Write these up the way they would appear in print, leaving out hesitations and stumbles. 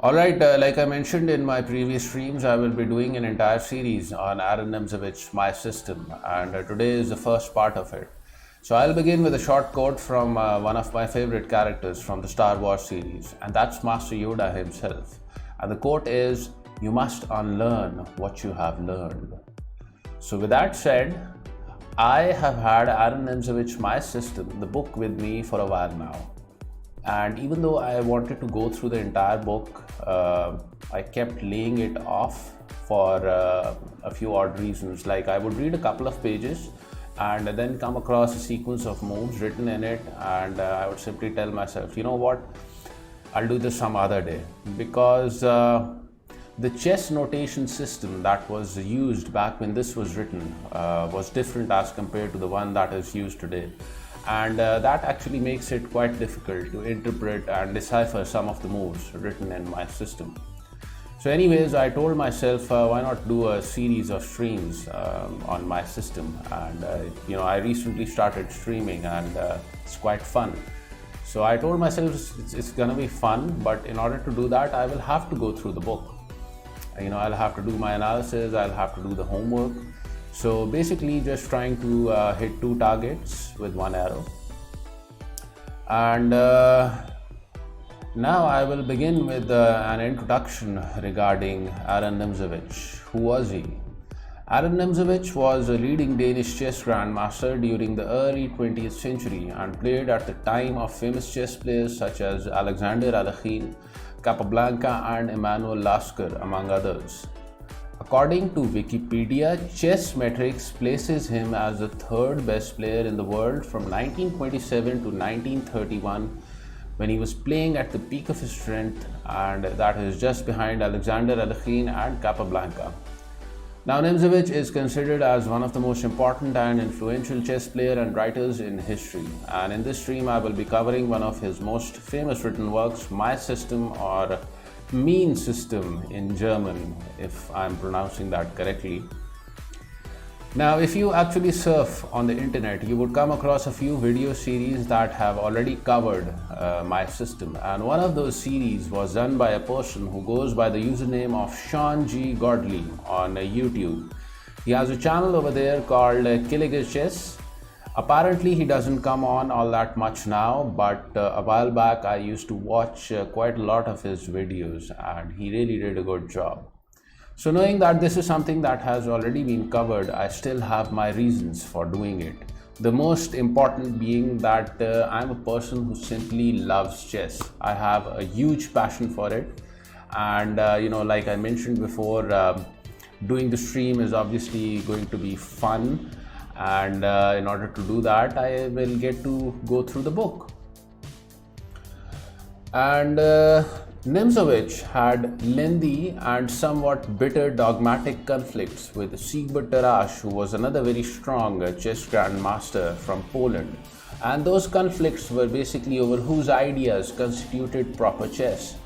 Alright, like I mentioned in my previous streams, I will be doing an entire series on Aron Nimzowitsch, My System, and today is the first part of it. So I'll begin with a short quote from one of my favorite characters from the Star Wars series, and that's Master Yoda himself. And the quote is, "You must unlearn what you have learned." So with that said, I have had Aron Nimzowitsch, My System, the book with me for a while now. And even though I wanted to go through the entire book, I kept laying it off for a few odd reasons. Like I would read a couple of pages and then come across a sequence of moves written in it, and I would simply tell myself, you know what, I'll do this some other day. Because the chess notation system that was used back when this was written was different as compared to the one that is used today. And that actually makes it quite difficult to interpret and decipher some of the moves written in my system. So anyways, I told myself, why not do a series of streams on my system? And I recently started streaming, and it's quite fun. So I told myself it's gonna be fun, but in order to do that, I will have to go through the book. I'll have to do my analysis, I'll have to do the homework. So basically just trying to hit two targets with one arrow. And now I will begin with an introduction regarding Aron Nimzowitsch. Who was he? Aron Nimzowitsch was a leading Danish chess grandmaster during the early 20th century and played at the time of famous chess players such as Alexander Alekhine, Capablanca and Emanuel Lasker, among others. According to Wikipedia, Chess Metrics places him as the third best player in the world from 1927 to 1931, when he was playing at the peak of his strength, and that is just behind Alexander Alekhine and Capablanca. Now, Nimzowitsch is considered as one of the most important and influential chess players and writers in history. And in this stream, I will be covering one of his most famous written works, My System, or Mean System in German, if I'm pronouncing that correctly. Now, if you actually surf on the internet, you would come across a few video series that have already covered My System. And one of those series was done by a person who goes by the username of Sean G. Godley on YouTube. He has a channel over there called Killiger Chess. Apparently he doesn't come on all that much now, but a while back I used to watch quite a lot of his videos, and he really did a good job. So knowing that this is something that has already been covered, I still have my reasons for doing it. The most important being that I'm a person who simply loves chess. I have a huge passion for it, and like I mentioned before, doing the stream is obviously going to be fun. And in order to do that, I will get to go through the book. And Nimzowitsch had lengthy and somewhat bitter dogmatic conflicts with Siegbert Tarrasch, who was another very strong chess grandmaster from Poland. And those conflicts were basically over whose ideas constituted proper chess.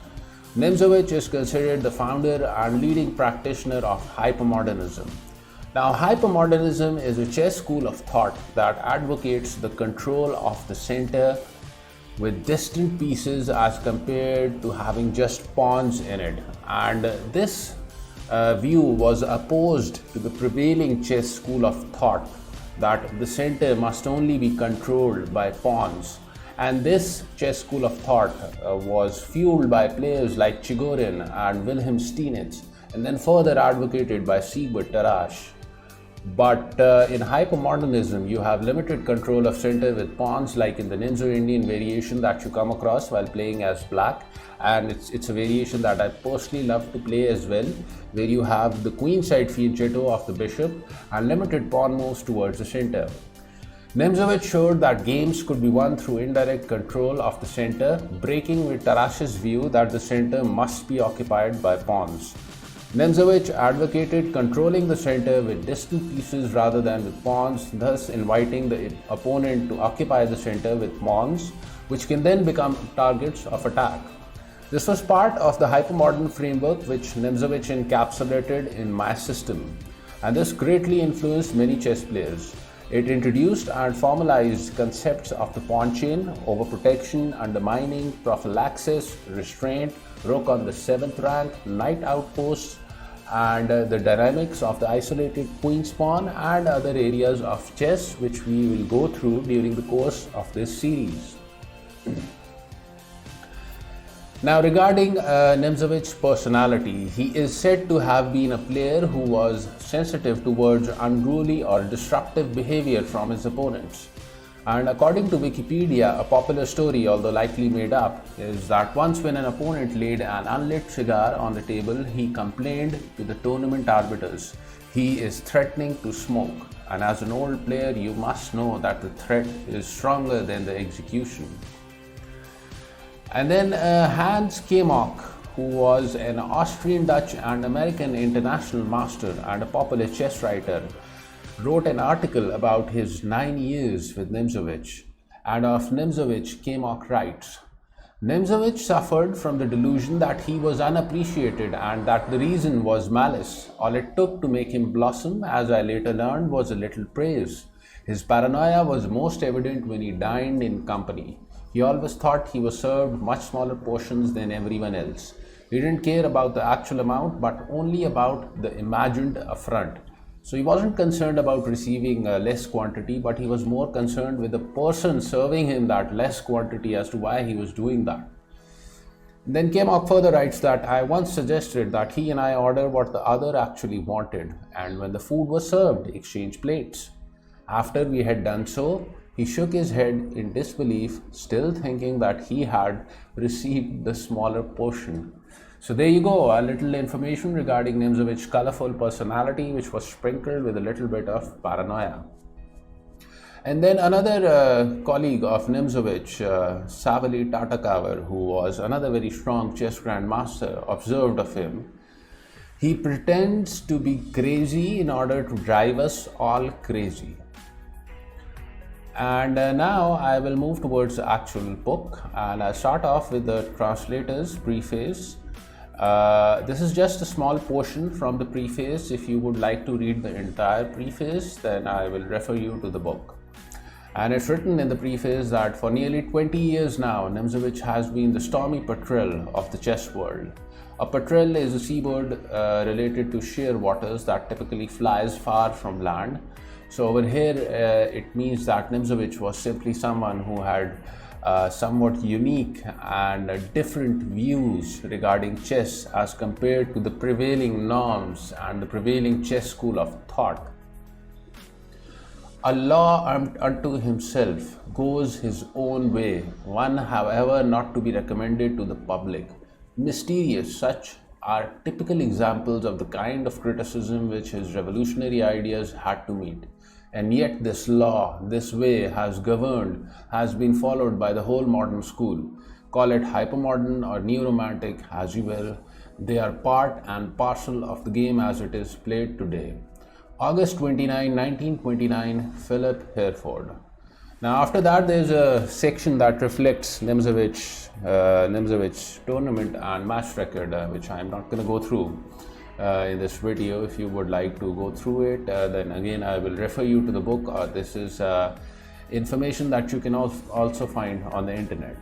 Nimzowitsch is considered the founder and leading practitioner of hypermodernism. Now, hypermodernism is a chess school of thought that advocates the control of the center with distant pieces as compared to having just pawns in it. And this view was opposed to the prevailing chess school of thought that the center must only be controlled by pawns. And this chess school of thought was fueled by players like Chigorin and Wilhelm Steinitz, and then further advocated by Siegbert Tarrasch. But in hypermodernism, you have limited control of center with pawns, like in the Ninja-Indian variation that you come across while playing as black. And it's a variation that I personally love to play as well, where you have the queenside fianchetto of the bishop and limited pawn moves towards the center. Nimzowitsch showed that games could be won through indirect control of the center, breaking with Tarrasch's view that the center must be occupied by pawns. Nimzowitsch advocated controlling the center with distant pieces rather than with pawns, thus inviting the opponent to occupy the center with pawns, which can then become targets of attack. This was part of the hypermodern framework which Nimzowitsch encapsulated in My System, and this greatly influenced many chess players. It introduced and formalized concepts of the pawn chain, overprotection, undermining, prophylaxis, restraint, rook on the 7th rank, knight outposts, and the dynamics of the isolated queen's pawn and other areas of chess, which we will go through during the course of this series. Now, regarding Nimzowicz's personality, he is said to have been a player who was sensitive towards unruly or disruptive behavior from his opponents. And according to Wikipedia, a popular story, although likely made up, is that once when an opponent laid an unlit cigar on the table, he complained to the tournament arbiters, "He is threatening to smoke." And as an old player, you must know that the threat is stronger than the execution. And then Hans Kemok, who was an Austrian, Dutch and American international master and a popular chess writer, wrote an article about his 9 years with Nimzowitsch. And of Nimzowitsch, Kemok writes, "Nimzowitsch suffered from the delusion that he was unappreciated and that the reason was malice. All it took to make him blossom, as I later learned, was a little praise. His paranoia was most evident when he dined in company. He always thought he was served much smaller portions than everyone else. He didn't care about the actual amount, but only about the imagined affront. So he wasn't concerned about receiving less quantity, but he was more concerned with the person serving him that less quantity as to why he was doing that." Then Kemok further writes that, "I once suggested that he and I order what the other actually wanted, and when the food was served, exchange plates. After we had done so, he shook his head in disbelief, still thinking that he had received the smaller portion." So there you go, a little information regarding Nimzowicz's colorful personality, which was sprinkled with a little bit of paranoia. And then another colleague of Nimzowitsch, Savali Tatakavar, who was another very strong chess grandmaster, observed of him, "He pretends to be crazy in order to drive us all crazy." And now I will move towards the actual book, and I'll start off with the translator's preface. This is just a small portion from the preface. If you would like to read the entire preface, then I will refer you to the book. And it's written in the preface that for nearly 20 years now, Nimzowitsch has been the stormy petrel of the chess world. A petrel is a seabird related to sheer waters that typically flies far from land. So over here, it means that Nimzowitsch was simply someone who had somewhat unique and different views regarding chess as compared to the prevailing norms and the prevailing chess school of thought. "A law unto himself goes his own way, one, however, not to be recommended to the public. Mysterious, such are typical examples of the kind of criticism which his revolutionary ideas had to meet. And yet this law, this way has governed, has been followed by the whole modern school. Call it hypermodern or neo-romantic as you will. They are part and parcel of the game as it is played today." August 29, 1929, Philip Hereford. Now after that, there's a section that reflects Nimzowicz's tournament and match record, which I'm not going to go through in this video. If you would like to go through it, then again I will refer you to the book. This is information that you can also find on the internet.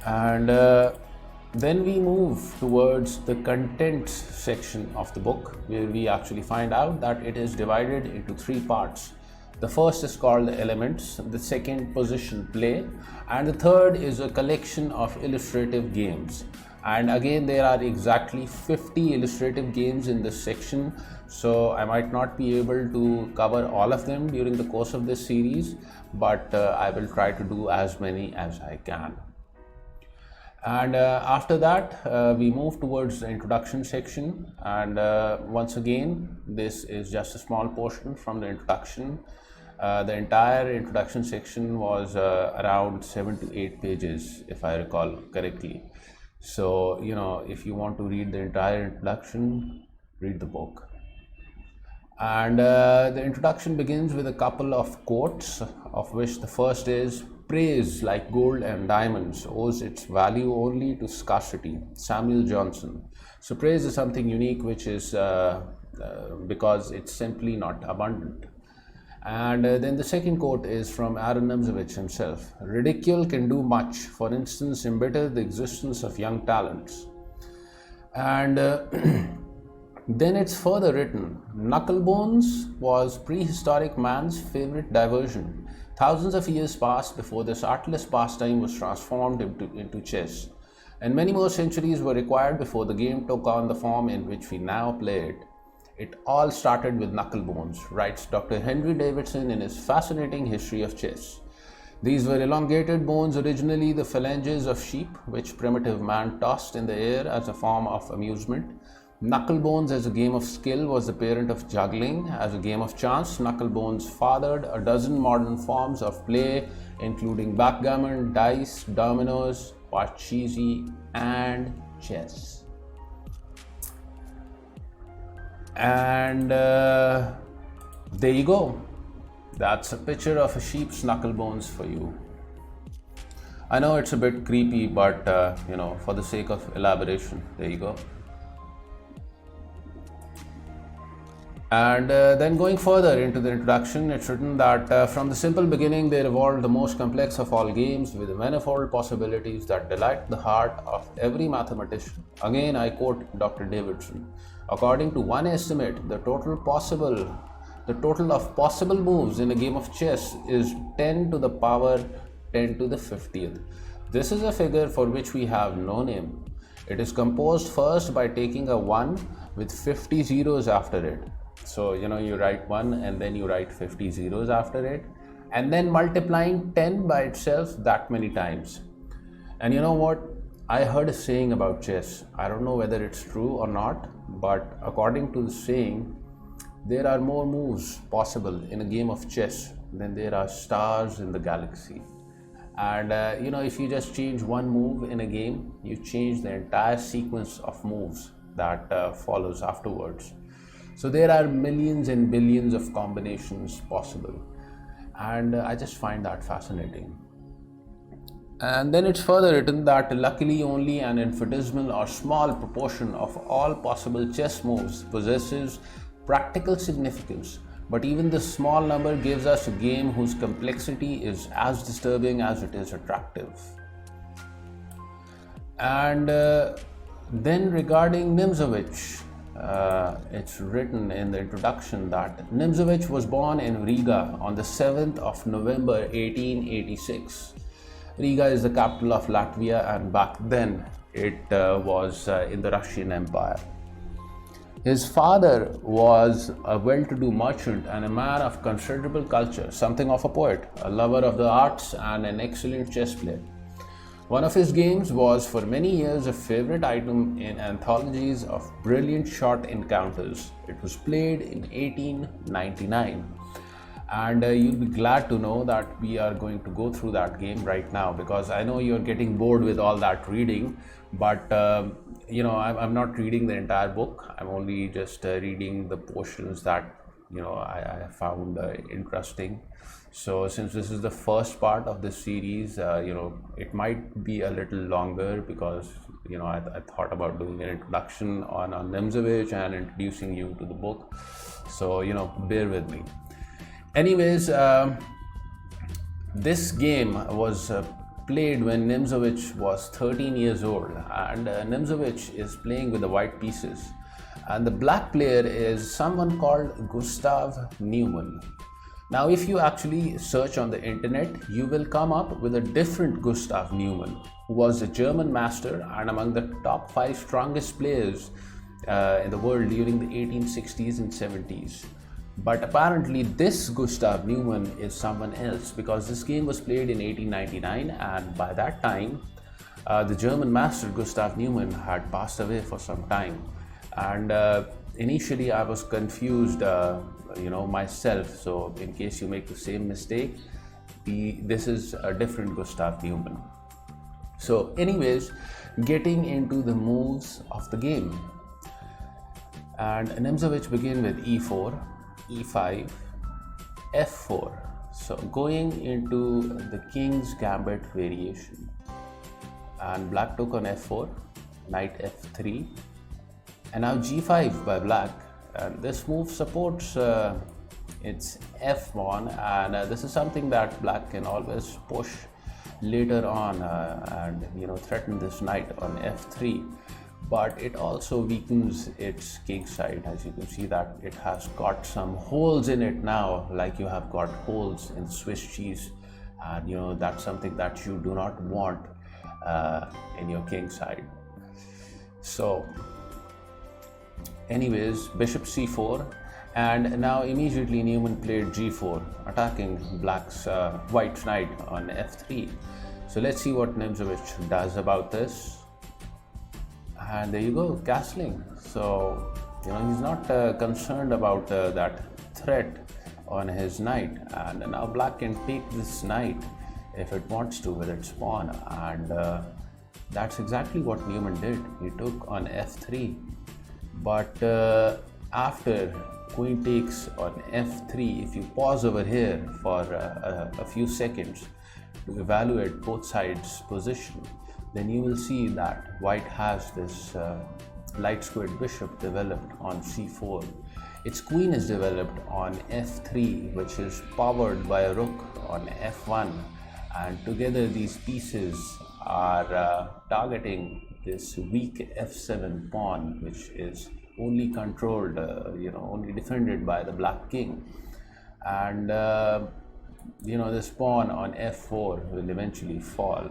And then we move towards the contents section of the book, where we actually find out that it is divided into 3 parts. The first is called the elements, the second position play, and the third is a collection of illustrative games. And again, there are exactly 50 illustrative games in this section, so I might not be able to cover all of them during the course of this series, but I will try to do as many as I can. And after that, we move towards the introduction section, and once again, this is just a small portion from the introduction. The entire introduction section was around 7 to 8 pages, if I recall correctly. So, if you want to read the entire introduction, read the book. And the introduction begins with a couple of quotes, of which the first is, "Praise, like gold and diamonds, owes its value only to scarcity." Samuel Johnson. So praise is something unique which is because it's simply not abundant. And then the second quote is from Aron Nimzowitsch himself. Ridicule can do much, for instance, embitter the existence of young talents. And then it's further written, knucklebones was prehistoric man's favorite diversion. Thousands of years passed before this artless pastime was transformed into chess. And many more centuries were required before the game took on the form in which we now play it. It all started with knucklebones, writes Dr. Henry Davidson in his fascinating history of chess. These were elongated bones, originally the phalanges of sheep, which primitive man tossed in the air as a form of amusement. Knucklebones as a game of skill was the parent of juggling. As a game of chance, knucklebones fathered a dozen modern forms of play, including backgammon, dice, dominoes, parcheesi, and chess. And there you go. That's a picture of a sheep's knucklebones for you. I know it's a bit creepy, but for the sake of elaboration, there you go. And then going further into the introduction, it's written that from the simple beginning there evolved the most complex of all games with manifold possibilities that delight the heart of every mathematician. Again, I quote Dr. Davidson. According to one estimate, the total of possible moves in a game of chess is 10 to the power 10 to the 50th. This is a figure for which we have no name. It is composed first by taking a 1 with 50 zeros after it. So, you write 1 and then you write 50 zeros after it, and then multiplying 10 by itself that many times. And you know what? I heard a saying about chess. I don't know whether it's true or not, but according to the saying, there are more moves possible in a game of chess than there are stars in the galaxy. And if you just change one move in a game, you change the entire sequence of moves that follows afterwards. So there are millions and billions of combinations possible, and I just find that fascinating. And then it's further written that luckily only an infinitesimal or small proportion of all possible chess moves possesses practical significance, but even this small number gives us a game whose complexity is as disturbing as it is attractive. And then regarding Nimzowitsch, it's written in the introduction that Nimzowitsch was born in Riga on the 7th of November 1886. Riga is the capital of Latvia, and back then it was in the Russian Empire. His father was a well-to-do merchant and a man of considerable culture, something of a poet, a lover of the arts, and an excellent chess player. One of his games was for many years a favorite item in anthologies of brilliant short encounters. It was played in 1899. And you'll be glad to know that we are going to go through that game right now, because I know you're getting bored with all that reading, but I'm not reading the entire book. I'm only just reading the portions that I found interesting. So since this is the first part of this series, it might be a little longer because I thought about doing an introduction on Nimzowitsch and introducing you to the book. So bear with me. Anyways, this game was played when Nimzowitsch was 13 years old, and Nimzowitsch is playing with the white pieces, and the black player is someone called Gustav Neumann. Now, if you actually search on the internet, you will come up with a different Gustav Neumann, who was a German master and among the top 5 strongest players in the world during the 1860s and 70s. But apparently this Gustav Neumann is someone else, because this game was played in 1899, and by that time the German master Gustav Neumann had passed away for some time. And initially I was confused myself, so in case you make the same mistake, this is a different Gustav Neumann. So anyways, getting into the moves of the game, and Nimzowitsch began with e4, e5, f4. So going into the king's gambit variation, and black took on f4, knight f3, and now g5 by black, and this move supports its f pawn, and this is something that black can always push later on and threaten this knight on f3. But it also weakens its king side. As you can see that it has got some holes in it now, like you have got holes in Swiss cheese, and that's something that you do not want in your king side. So anyways, bishop c4, and now immediately Neumann played g4, attacking white's knight on f3. So let's see what Nimzowitsch does about this. And there you go, castling. So he's not concerned about that threat on his knight, and now black can take this knight if it wants to with its pawn, and that's exactly what Neumann did. He took on f3, but after queen takes on f3, if you pause over here for a few seconds to evaluate both sides' position, then you will see that white has this light squared bishop developed on c4. Its queen is developed on f3, which is powered by a rook on f1, and together these pieces are targeting this weak f7 pawn, which is only controlled, only defended by the black king. And this pawn on f4 will eventually fall.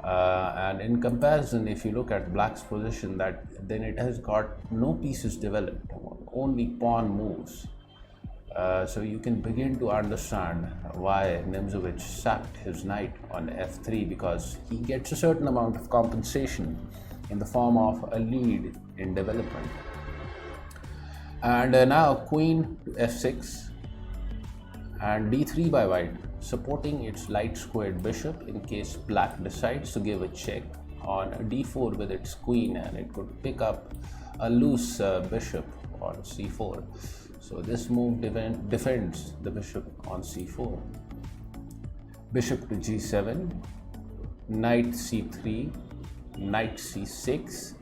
And in comparison, if you look at black's position, then it has got no pieces developed, only pawn moves. So you can begin to understand why Nimzowitsch sacked his knight on f3, because he gets a certain amount of compensation in the form of a lead in development. And now queen to f6 and d3 by white, supporting its light squared bishop in case black decides to give a check on d4 with its queen, and it could pick up a loose bishop on c4. So this move defends the bishop on c4. Bishop to g7, knight c3, knight c6,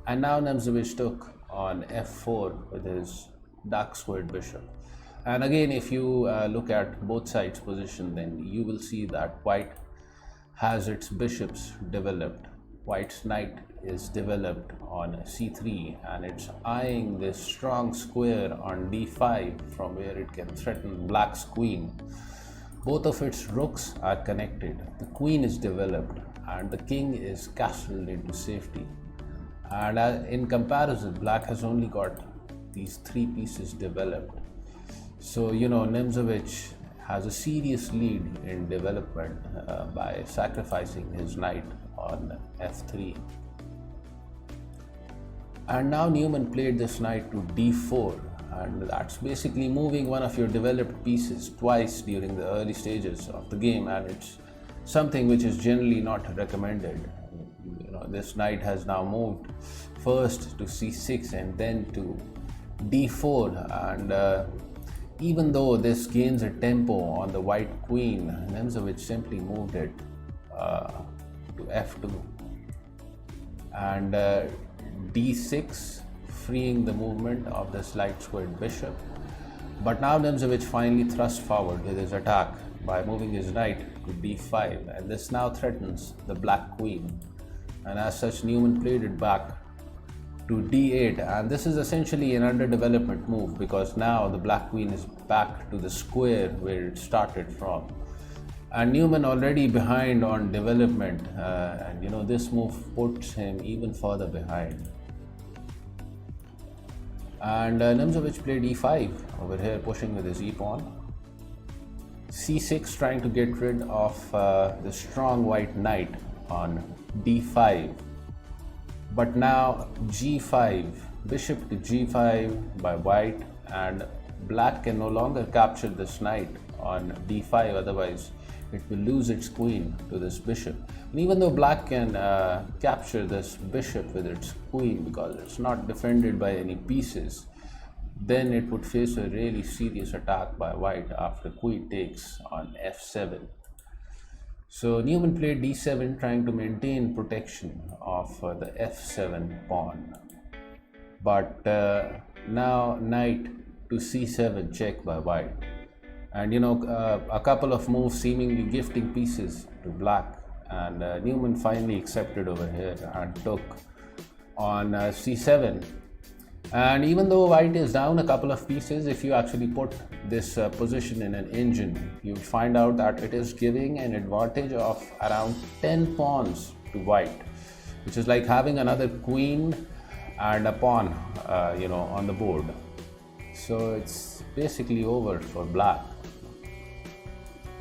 and now Nimzowitsch took on f4 with his dark squared bishop. And again, if you look at both sides' position, then you will see that white has its bishops developed. White's knight is developed on c3, and it's eyeing this strong square on d5 from where it can threaten black's queen. Both of its rooks are connected. The queen is developed and the king is castled into safety. And in comparison, black has only got these three pieces developed. So Nimzowitsch has a serious lead in development by sacrificing his knight on f3. And now Neumann played this knight to d4, and that's basically moving one of your developed pieces twice during the early stages of the game, and it's something which is generally not recommended. This knight has now moved first to c6 and then to d4, and even though this gains a tempo on the white queen, Nimzowitsch simply moved it to f2 and d6, freeing the movement of this light squared bishop. But now Nimzowitsch finally thrusts forward with his attack by moving his knight to d5, and this now threatens the black queen, and as such Neumann played it back to d8, and this is essentially an underdevelopment move because now the black queen is back to the square where it started from, and Neumann already behind on development, and this move puts him even further behind. And Nimzowitsch played e5 over here, pushing with his e-pawn. c6, trying to get rid of the strong white knight on d5. But now g5, bishop to g5 by white, and black can no longer capture this knight on d5, otherwise it will lose its queen to this bishop. And even though black can capture this bishop with its queen because it's not defended by any pieces, then it would face a really serious attack by white after queen takes on f7. So Neumann played d7, trying to maintain protection of the f7 pawn. But Now knight to c7 check by white. And a couple of moves seemingly gifting pieces to black, and Newman finally accepted over here and took on c7. And even though white is down a couple of pieces, if you actually put this position in an engine, you will find out that it is giving an advantage of around 10 pawns to white, which is like having another queen and a pawn on the board. So it's basically over for black.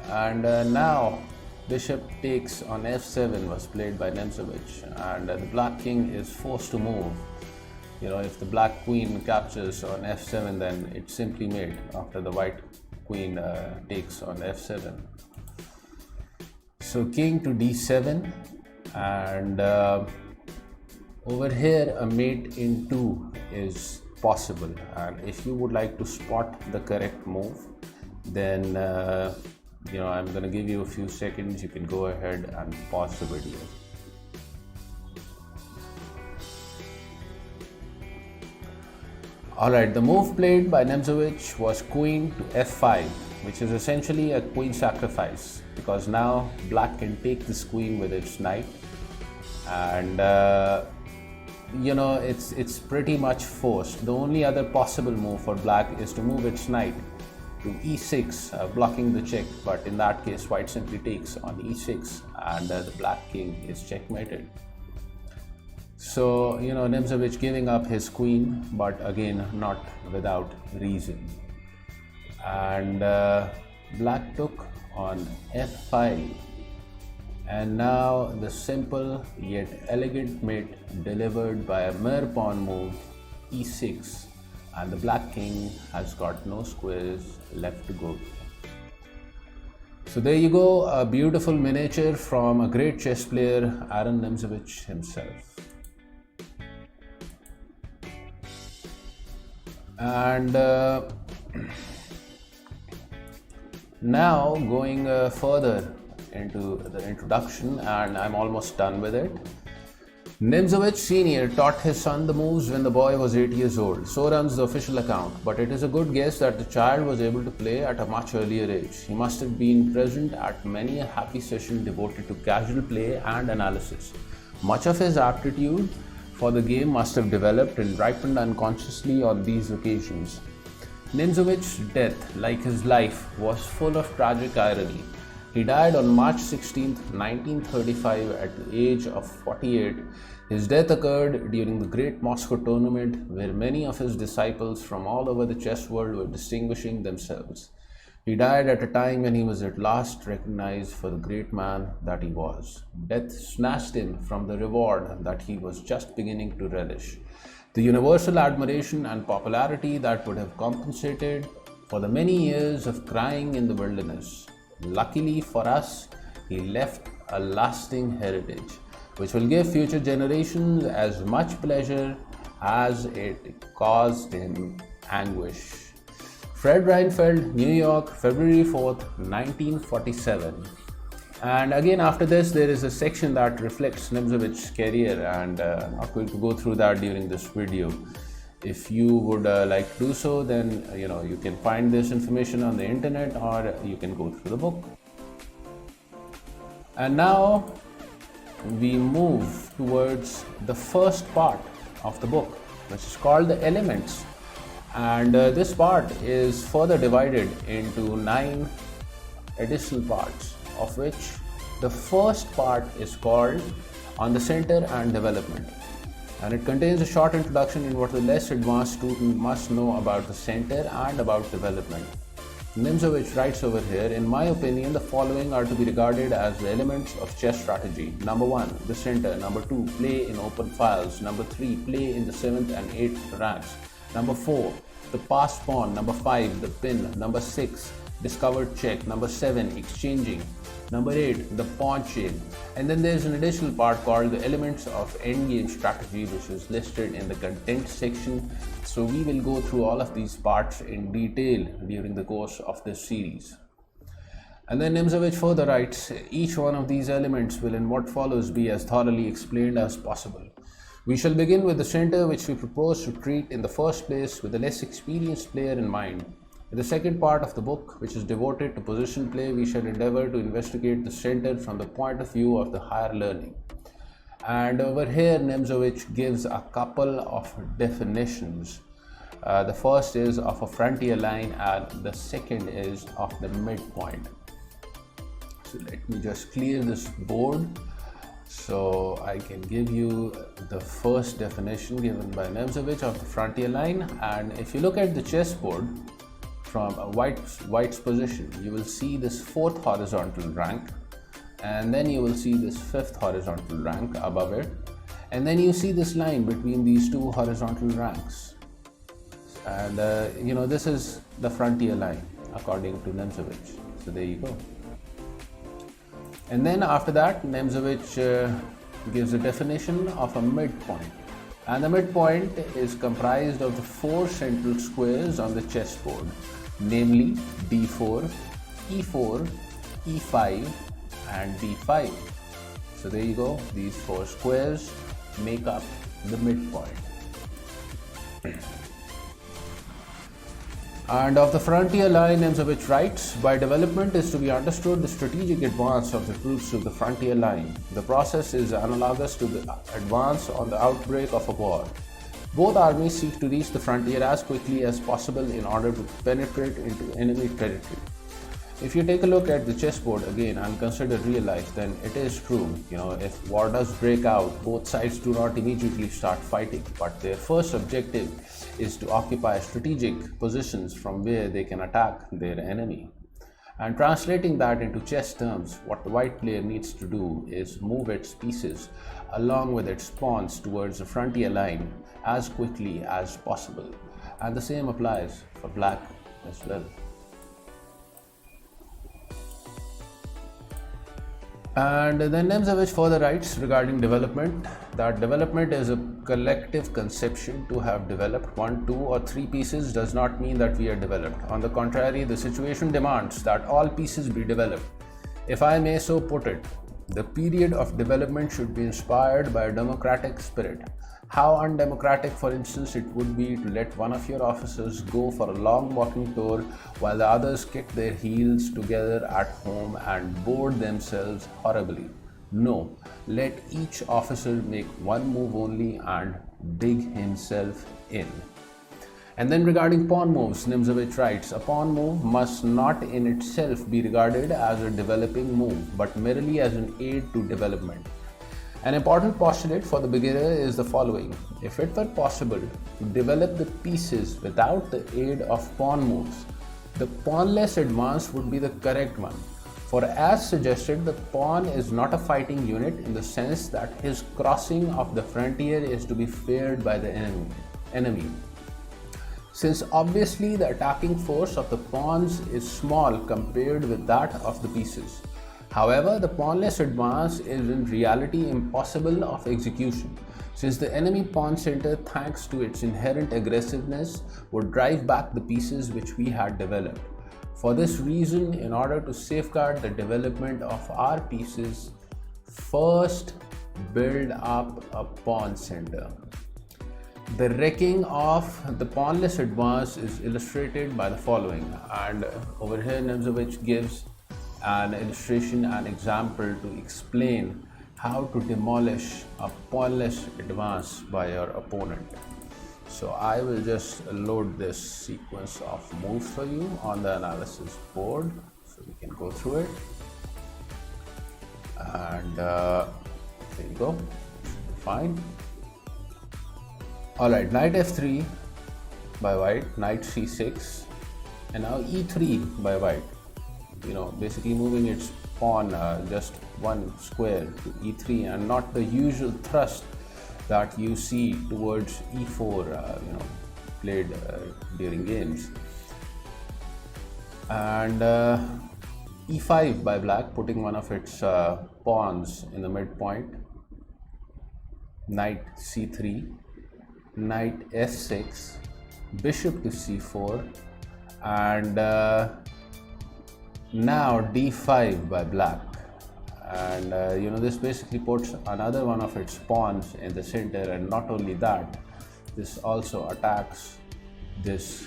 And now bishop takes on f7 was played by Nimzowitsch, and the black king is forced to move. If the black queen captures on f7, then it's simply mate after the white queen takes on f7. So king to d7, and over here a mate in 2 is possible. And if you would like to spot the correct move, then I'm going to give you a few seconds. You can go ahead and pause the video. Alright, the move played by Nimzowitsch was queen to f5, which is essentially a queen sacrifice, because now black can take this queen with its knight, and it's pretty much forced. The only other possible move for black is to move its knight to e6, blocking the check, but in that case white simply takes on e6, and the black king is checkmated. So, Nimzowitsch giving up his queen, but again not without reason. And black took on f5, and now the simple yet elegant mate delivered by a mere pawn move e6, and the black king has got no squares left to go to. So there you go, a beautiful miniature from a great chess player, Aron Nimzowitsch himself. And now going further into the introduction, and I'm almost done with it. Nimzowitsch Sr. taught his son the moves when the boy was 8 years old. So runs the official account, but it is a good guess that the child was able to play at a much earlier age. He must have been present at many a happy session devoted to casual play and analysis. Much of his aptitude for the game must have developed and ripened unconsciously on these occasions. Nimzowicz's death, like his life, was full of tragic irony. He died on March 16, 1935 at the age of 48. His death occurred during the Great Moscow Tournament, where many of his disciples from all over the chess world were distinguishing themselves. He died at a time when he was at last recognized for the great man that he was. Death snatched him from the reward that he was just beginning to relish, the universal admiration and popularity that would have compensated for the many years of crying in the wilderness. Luckily for us, he left a lasting heritage, which will give future generations as much pleasure as it caused him anguish. Fred Reinfeldt, New York, February 4th, 1947. And again, after this, there is a section that reflects Nimzowicz's career, and I'm not going to go through that during this video. If you would like to do so, then you can find this information on the internet, or you can go through the book. And now we move towards the first part of the book, which is called the Elements. And this part is further divided into 9 additional parts, of which the first part is called On the Center and Development. And it contains a short introduction in what the less advanced student must know about the center and about development. Nimzowitsch writes over here, in my opinion, the following are to be regarded as the elements of chess strategy. Number 1, the center. Number 2, play in open files. Number 3, play in the 7th and 8th ranks. Number 4, the passed pawn. Number 5, the pin. Number 6, discovered check. Number 7, exchanging. Number 8, the pawn chain. And then there's an additional part called the elements of endgame strategy, which is listed in the content section. So we will go through all of these parts in detail during the course of this series. And then Nimzowitsch further writes, each one of these elements will in what follows be as thoroughly explained as possible. We shall begin with the center, which we propose to treat in the first place with the less experienced player in mind. In the second part of the book, which is devoted to position play, we shall endeavor to investigate the center from the point of view of the higher learning. And over here, Nimzowitsch gives a couple of definitions. The first is of a frontier line, and the second is of the midpoint. So let me just clear this board so I can give you the first definition given by Nimzowitsch of the frontier line. And if you look at the chessboard from a white's position, you will see this fourth horizontal rank, and then you will see this fifth horizontal rank above it, and then you see this line between these two horizontal ranks. And this is the frontier line according to Nimzowitsch. So there you go. And then after that, Nimzowitsch gives a definition of a midpoint. And the midpoint is comprised of the four central squares on the chessboard, namely d4, e4, e5, and d5. So there you go. These four squares make up the midpoint. And of the frontier line, Nimzowitsch writes, by development is to be understood the strategic advance of the troops to the frontier line. The process is analogous to the advance on the outbreak of a war. Both armies seek to reach the frontier as quickly as possible in order to penetrate into enemy territory. If you take a look at the chessboard again and consider real life, then it is true. If war does break out, both sides do not immediately start fighting, but their first objective is to occupy strategic positions from where they can attack their enemy. And translating that into chess terms, what the white player needs to do is move its pieces along with its pawns towards the frontier line as quickly as possible. And the same applies for black as well. And then Nimzowitsch further writes regarding development that development is a collective conception. To have developed 1, 2, or 3 pieces does not mean that we are developed. On the contrary, the situation demands that all pieces be developed. If I may so put it, the period of development should be inspired by a democratic spirit. How undemocratic, for instance, it would be to let one of your officers go for a long walking tour while the others kick their heels together at home and bore themselves horribly. No, let each officer make one move only and dig himself in. And then regarding pawn moves, Nimzowitsch writes, a pawn move must not in itself be regarded as a developing move, but merely as an aid to development. An important postulate for the beginner is the following. If it were possible to develop the pieces without the aid of pawn moves, the pawnless advance would be the correct one. For as suggested, the pawn is not a fighting unit in the sense that his crossing of the frontier is to be feared by the enemy. Since obviously the attacking force of the pawns is small compared with that of the pieces. However, the pawnless advance is in reality impossible of execution, since the enemy pawn center, thanks to its inherent aggressiveness, would drive back the pieces which we had developed. For this reason, in order to safeguard the development of our pieces, first build up a pawn center. The wrecking of the pawnless advance is illustrated by the following, and over here Nimzowitsch gives an illustration, an example to explain how to demolish a pawnless advance by your opponent. So I will just load this sequence of moves for you on the analysis board so we can go through it. And there you go, fine. Alright, knight f3 by white, knight c6, and now e3 by white. Basically moving its pawn just one square to e3 and not the usual thrust that you see towards e4 played during games. And e5 by black, putting one of its pawns in the midpoint. Knight c3, knight f6, bishop to c4, and now d5 by black, and this basically puts another one of its pawns in the center, and not only that, this also attacks this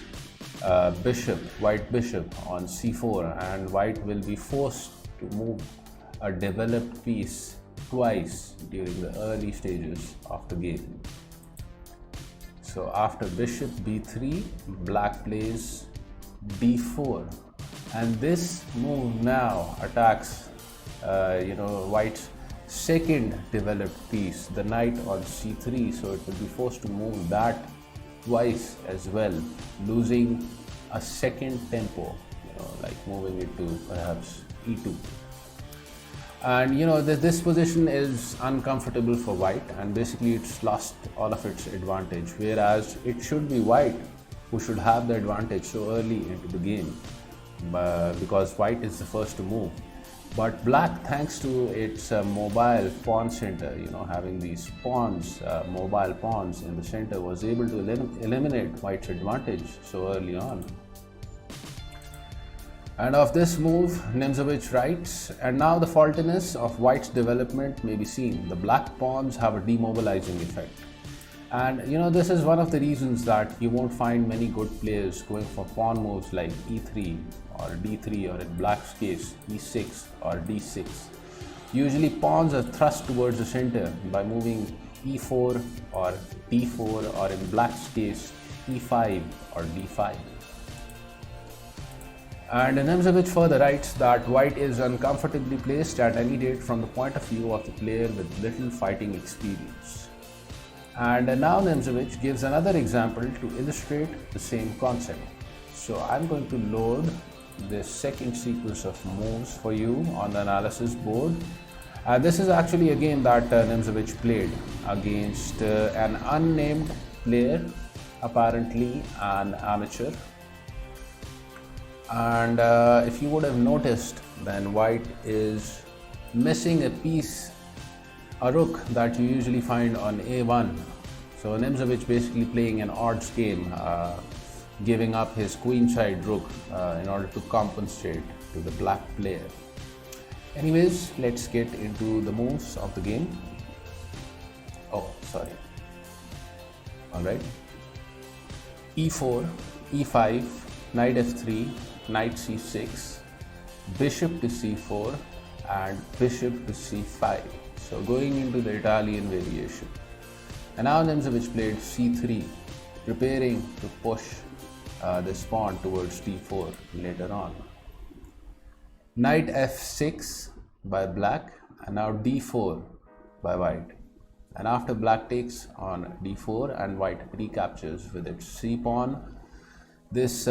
white bishop on c4, and white will be forced to move a developed piece twice during the early stages of the game. So after bishop b3, black plays d4, and this move now attacks white's second developed piece, the knight on c3, so it will be forced to move that twice as well, losing a second tempo, like moving it to perhaps e2. And this position is uncomfortable for white, and basically it's lost all of its advantage, whereas it should be white who should have the advantage so early into the game, because white is the first to move. But black, thanks to its mobile pawn center, having these pawns, mobile pawns in the center, was able to eliminate white's advantage so early on. And of this move, Nimzowitsch writes, and now the faultiness of white's development may be seen. The black pawns have a demobilizing effect. And this is one of the reasons that you won't find many good players going for pawn moves like e3 or d3, or in black's case, e6 or d6. Usually pawns are thrust towards the center by moving e4 or d4, or in black's case, e5 or d5. And Nimzowitsch further writes that white is uncomfortably placed at any rate from the point of view of the player with little fighting experience. And now Nimzowitsch gives another example to illustrate the same concept. So I'm going to load this second sequence of moves for you on the analysis board. This is actually a game that Nimzowitsch played against an unnamed player, apparently an amateur. And if you would have noticed, then white is missing a piece, a rook that you usually find on a1. So Nimzowitsch basically playing an odds game, giving up his queenside rook in order to compensate to the black player. Anyways, let's get into the moves of the game. Alright. e4, e5, knight f3, knight c6, bishop to c4, and bishop to c5. So going into the Italian variation. And now Nimzowitsch played c3, preparing to push this pawn towards d4 later on. Knight f6 by black, and now d4 by white. And after black takes on d4 and white recaptures with its c pawn, this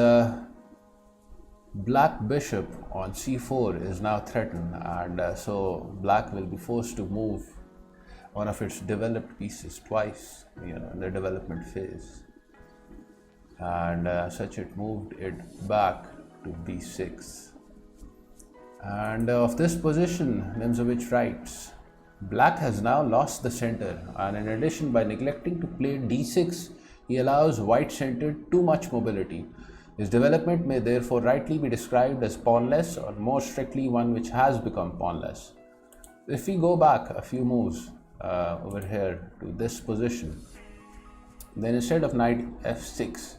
black bishop on c4 is now threatened, and so black will be forced to move one of its developed pieces twice, in the development phase. And such it moved it back to b6. And of this position, Nimzowitsch writes, black has now lost the center, and in addition, by neglecting to play d6, he allows white center too much mobility. His development may therefore rightly be described as pawnless, or more strictly one which has become pawnless. If we go back a few moves over here to this position, then instead of knight f6,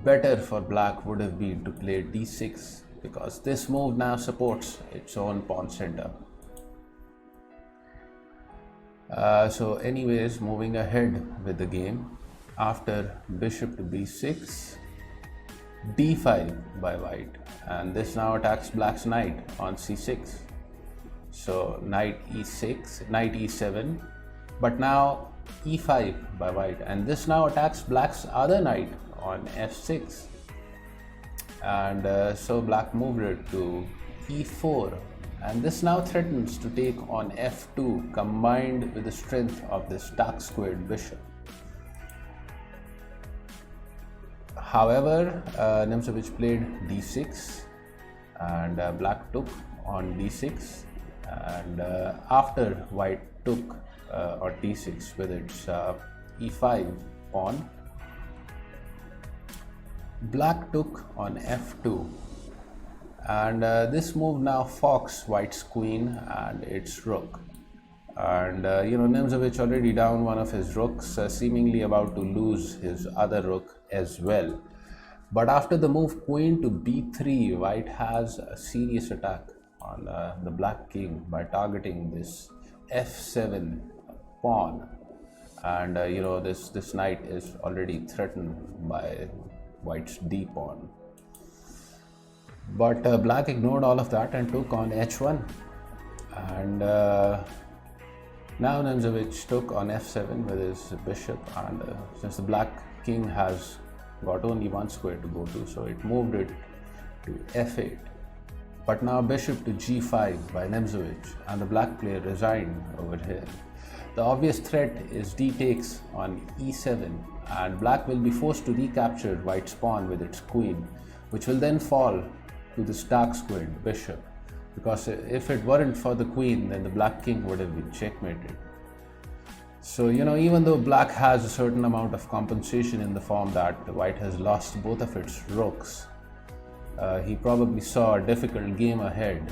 better for black would have been to play d6, because this move now supports its own pawn center. So anyways, moving ahead with the game, after bishop to b6, d5 by white, and this now attacks black's knight on c6. So knight e6, knight e7, but now e5 by white, and this now attacks black's other knight on f6. And so black moved it to e4, and this now threatens to take on f2, combined with the strength of this dark squared bishop. However, Nimzowitsch played d6, and black took on d6, and after white took on d6 with its e5 pawn, black took on f2, And this move now forks white's queen and its rook. And Nimzowitsch already down one of his rooks, seemingly about to lose his other rook as well. But after the move queen to b3, white has a serious attack on the black king by targeting this f7 pawn. And this knight is already threatened by white's d pawn. But black ignored all of that and took on h1. And now Nimzowitsch took on f7 with his bishop, and since the black king has got only one square to go to, so it moved it to f8. But now bishop to g5 by Nimzowitsch, and the black player resigned over here. The obvious threat is d takes on e7, and black will be forced to recapture white's pawn with its queen, which will then fall to this dark squared bishop, because if it weren't for the queen, then the black king would have been checkmated. So even though black has a certain amount of compensation in the form that white has lost both of its rooks, he probably saw a difficult game ahead,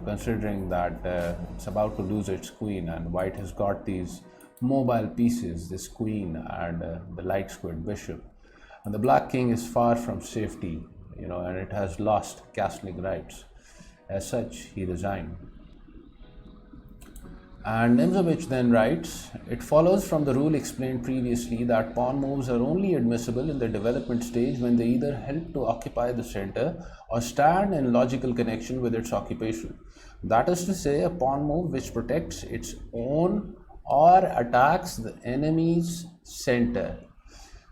considering that it's about to lose its queen, and white has got these mobile pieces, this queen and the light squared bishop, and the black king is far from safety, and it has lost castling rights. As such, he resigned. And Nimzowitsch then writes, it follows from the rule explained previously that pawn moves are only admissible in the development stage when they either help to occupy the center or stand in logical connection with its occupation. That is to say, a pawn move which protects its own or attacks the enemy's center.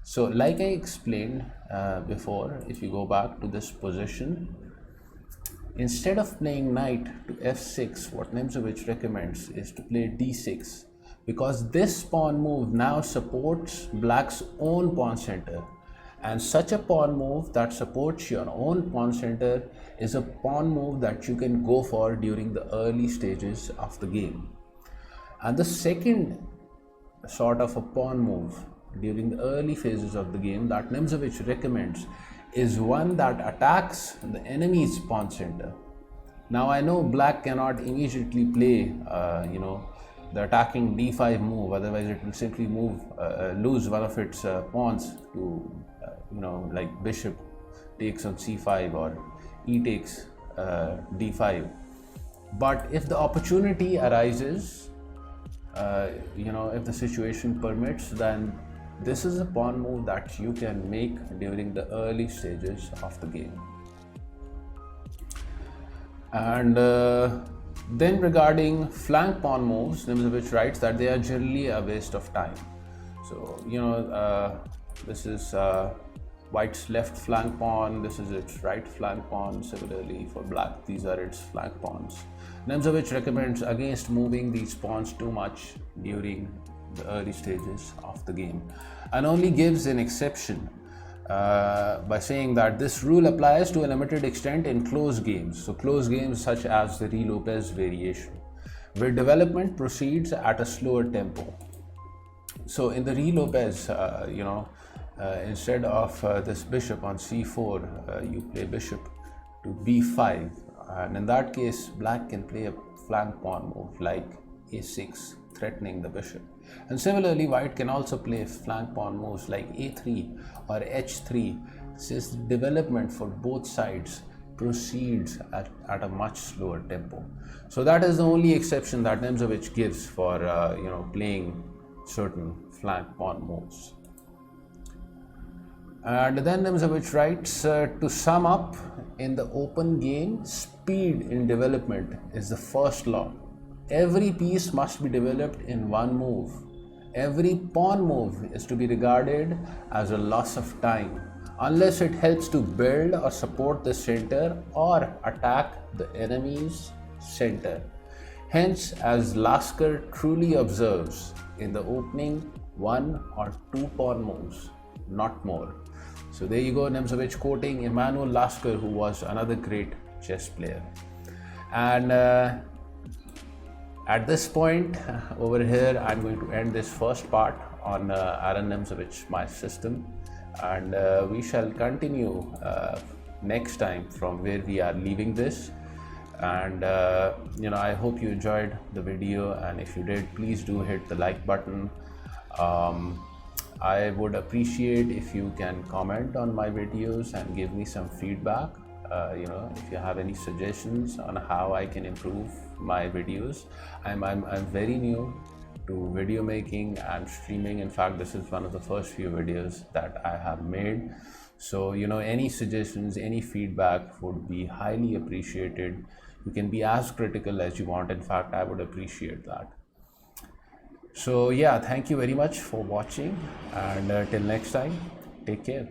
So like I explained before, if you go back to this position, instead of playing knight to f6, what Nimzowitsch recommends is to play d6, because this pawn move now supports black's own pawn center, and such a pawn move that supports your own pawn center is a pawn move that you can go for during the early stages of the game. And the second sort of a pawn move during the early phases of the game that Nimzowitsch recommends is one that attacks the enemy's pawn center. Now I know black cannot immediately play the attacking d5 move, otherwise it will simply lose one of its pawns to like bishop takes on c5 or e takes d5. But if the opportunity arises, if the situation permits, then this is a pawn move that you can make during the early stages of the game. And then regarding flank pawn moves, Nimzowitsch writes that they are generally a waste of time. So this is white's left flank pawn, this is its right flank pawn. Similarly for black, these are its flank pawns. Nimzowitsch recommends against moving these pawns too much during the early stages of the game, and only gives an exception by saying that this rule applies to a limited extent in close games. So close games such as the Re-Lopez variation, where development proceeds at a slower tempo. So in the Re-Lopez, instead of this bishop on c4, you play bishop to b5, and in that case black can play a flank pawn move like a6, threatening the bishop. And similarly, white can also play flank pawn moves like a3 or h3, since the development for both sides proceeds at a much slower tempo. So that is the only exception that Nimzowitsch gives for playing certain flank pawn moves. And then Nimzowitsch writes, to sum up, in the open game, speed in development is the first law. Every piece must be developed in one move. Every pawn move is to be regarded as a loss of time, unless it helps to build or support the center or attack the enemy's center. Hence, as Lasker truly observes, in the opening, 1 or 2 pawn moves, not more. So there you go, Nimzowitsch quoting Emanuel Lasker, who was another great chess player. And at this point over here, I'm going to end this first part on Aron Nimzowitsch, my system, and we shall continue next time from where we are leaving this. And I hope you enjoyed the video, and if you did, please do hit the like button. I would appreciate if you can comment on my videos and give me some feedback. If you have any suggestions on how I can improve my videos. I'm very new to video making and streaming. In fact, this is one of the first few videos that I have made. So, any suggestions, any feedback would be highly appreciated. You can be as critical as you want. In fact, I would appreciate that. So yeah, thank you very much for watching, and till next time, take care.